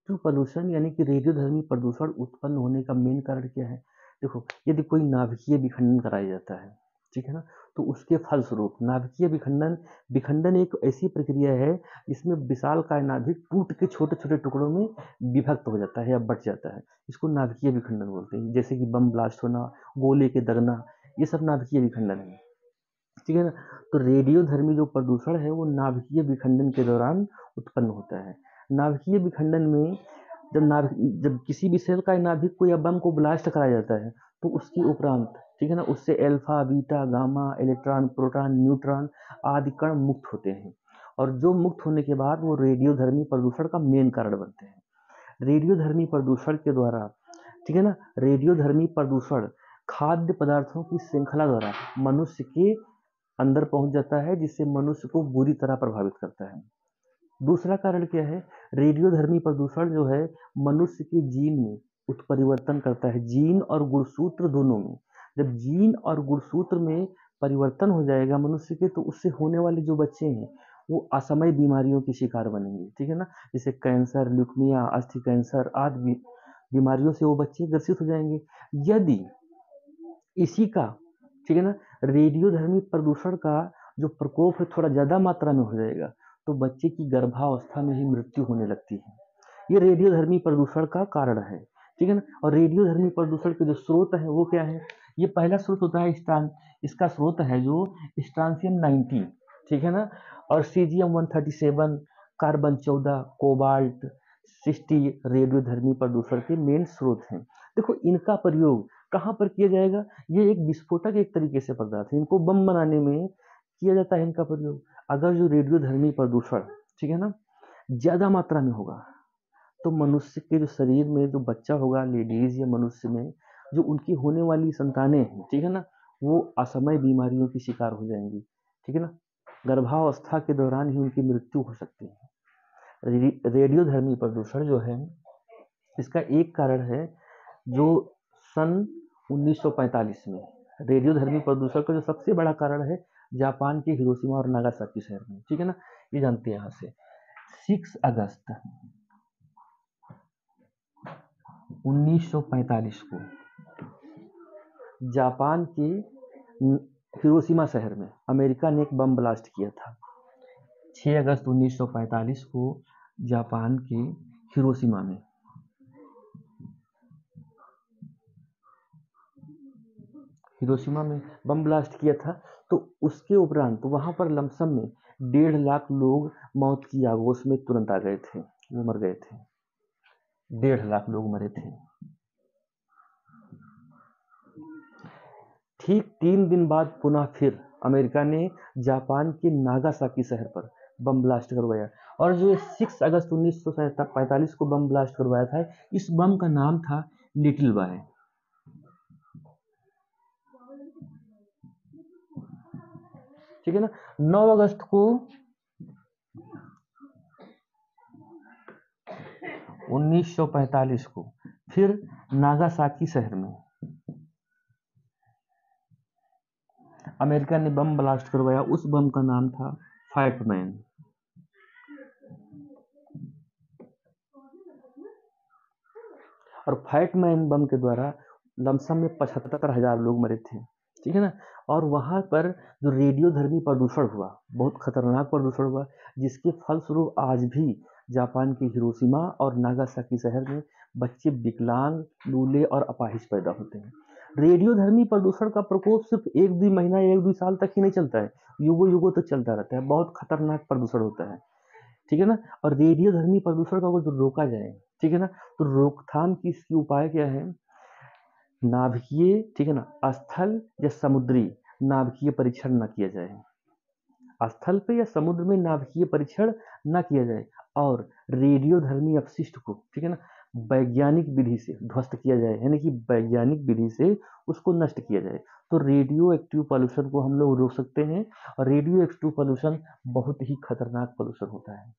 Active pollution यानी कि रेडियोधर्मी प्रदूषण उत्पन्न होने का मेन कारण क्या है? देखो, यदि कोई नाभिकीय विखंडन कराया जाता है, ठीक है ना, तो उसके फलस्वरूप नाभिकीय विखंडन विखंडन एक ऐसी प्रक्रिया है जिसमें विशालकाय नाभिक टूट के छोटे छोटे टुकड़ों में विभक्त हो जाता है या बट जाता है। इसको नाभिकीय विखंडन बोलते हैं। जैसे कि बम ब्लास्ट होना, गोले के दगना, ये सब नाभिकीय विखंडन है, ठीक है ना। तो रेडियोधर्मी जो प्रदूषण है वो नाभिकीय विखंडन के दौरान उत्पन्न होता है। नाभिकीय विखंडन में जब किसी भी सेल का नाभिक को या बम को ब्लास्ट कराया जाता है, तो उसके उपरांत, ठीक है ना, उससे alpha, beta, gamma, electron, proton, neutron आदि कण मुक्त होते हैं, और जो मुक्त होने के बाद वो रेडियोधर्मी प्रदूषण का मेन कारण बनते हैं। रेडियोधर्मी प्रदूषण के द्वारा, ठीक है ना, रेडियोधर्मी प्रदूषण खाद्य पदार्थों की श्रृंखला द्वारा मनुष्य के अंदर पहुंच जाता है, जिससे मनुष्य को बुरी तरह प्रभावित करता है। दूसरा कारण क्या है? रेडियोधर्मी प्रदूषण जो है मनुष्य के जीन में उत्परिवर्तन करता है, जीन और गुणसूत्र दोनों में। जब जीन और गुणसूत्र में परिवर्तन हो जाएगा मनुष्य के, तो उससे होने वाले जो बच्चे हैं वो असमय बीमारियों के शिकार बनेंगे, ठीक है ना। जैसे कैंसर, ल्यूकीमिया, अस्थि कैंसर आदि बीमारियों से वो बच्चे ग्रसित हो जाएंगे। यदि इसी का, ठीक है ना, रेडियोधर्मी प्रदूषण का जो प्रकोप है थोड़ा ज़्यादा मात्रा में हो जाएगा, तो बच्चे की गर्भावस्था में ही मृत्यु होने लगती है। ये रेडियोधर्मी प्रदूषण का कारण है, ठीक है ना। और रेडियोधर्मी प्रदूषण के जो स्रोत है वो क्या है? ये पहला स्रोत होता है इसका स्रोत है जो स्ट्रांसियम 90, ठीक है ना, और सीजियम 137, कार्बन 14, कोबाल्ट 60 रेडियोधर्मी प्रदूषण के मेन स्रोत हैं। देखो, इनका प्रयोग कहाँ पर किया जाएगा? ये एक विस्फोटक एक तरीके से पदार्थ है, इनको बम बनाने में किया जाता है इनका प्रयोग। अगर जो रेडियोधर्मी प्रदूषण, ठीक है ना, ज्यादा मात्रा में होगा, तो मनुष्य के जो शरीर में जो बच्चा होगा, लेडीज या मनुष्य में जो उनकी होने वाली संतानें हैं, ठीक है ना, वो असमय बीमारियों की शिकार हो जाएंगी, ठीक है ना। गर्भावस्था के दौरान ही उनकी मृत्यु हो सकती है। रेडियोधर्मी प्रदूषण जो है, इसका एक कारण है जो सन 1945 में रेडियोधर्मी प्रदूषण का जो सबसे बड़ा कारण है जापान के हिरोशिमा और नागासाकी शहर में, ठीक है ना, ये जानते हैं यहाँ से। 6 अगस्त 1945 को जापान के हिरोशिमा शहर में अमेरिका ने एक बम ब्लास्ट किया था। 6 अगस्त 1945 को जापान के हिरोशिमा में बम ब्लास्ट किया था। तो उसके उपरांत वहां पर लमसम में 1.5 लाख लोग मौत की आगोश में तुरंत आ गए थे, वो मर गए थे। 1.5 लाख लोग मरे थे। ठीक 3 दिन बाद पुनः फिर अमेरिका ने जापान के नागासाकी शहर पर बम ब्लास्ट करवाया, और जो 6 अगस्त 1945 को बम ब्लास्ट करवाया था, इस बम का नाम था लिटिल बॉय, ठीक है ना। 9 अगस्त को 1945 को फिर नागासाकी शहर में अमेरिका ने बम ब्लास्ट करवाया। उस बम का नाम था फैटमैन। और फैटमैन बम के द्वारा लमसम में 75,000 लोग मरे थे, ठीक है ना। और वहां पर जो रेडियोधर्मी प्रदूषण हुआ, बहुत खतरनाक प्रदूषण हुआ, जिसके फलस्वरूप आज भी जापान के हिरोशिमा और नागासाकी शहर में बच्चे विकलांग, लूले और अपाहिज पैदा होते हैं। रेडियोधर्मी प्रदूषण का प्रकोप सिर्फ 1-2 महीना या 1-2 साल तक ही नहीं चलता है, युगों युगों तक चलता रहता है। बहुत खतरनाक प्रदूषण होता है, ठीक है ना। और रेडियोधर्मी प्रदूषण को अगर रोका जाए, ठीक है ना, तो रोकथाम की इसकी उपाय क्या है? नाभिकीय, ठीक है ना, स्थल या समुद्री नाभिकीय परीक्षण न किया जाए, स्थल पे या समुद्र में नाभिकीय परीक्षण न किया जाए, और रेडियोधर्मी अपशिष्ट को, ठीक है ना, वैज्ञानिक विधि से ध्वस्त किया जाए, यानी कि वैज्ञानिक विधि से उसको नष्ट किया जाए। तो रेडियो एक्टिव पॉल्यूशन को हम लोग रोक सकते हैं, और रेडियो एक्टिव पॉल्यूशन बहुत ही खतरनाक पॉल्यूशन होता है।